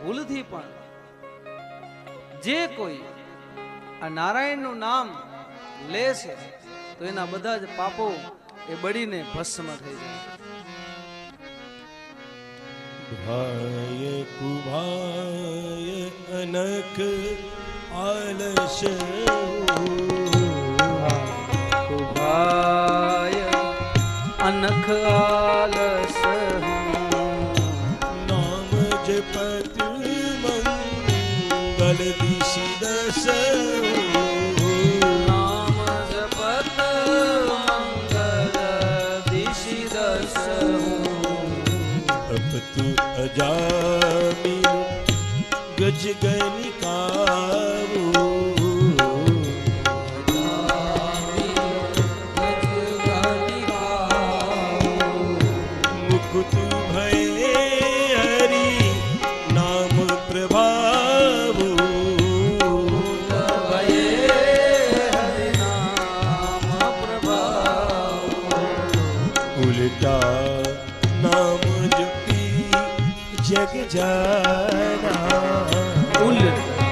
ભૂલથી પણ જે કોઈ આ નારાયણનું નામ લે છે તો એના બધા જ પાપો એ બળીને ભસ્મ થઈ જાય. ભાય કુભાય અનક આલસ કુભાય અનખ આલસ નામ જપત મંગલ દિશી દસ નામ જપત મંગલ દિશી દસ અપતુ અજામી ગજ ગનિકાવો મુકુત ભય હરી નામ પ્રભાવો ઉલટા નામ જપી જગ જાના ઉલટા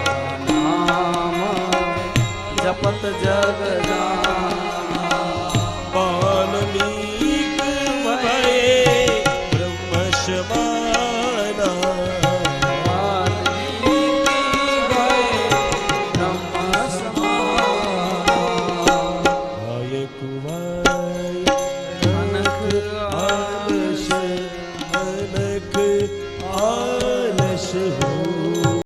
નામ જપત જગ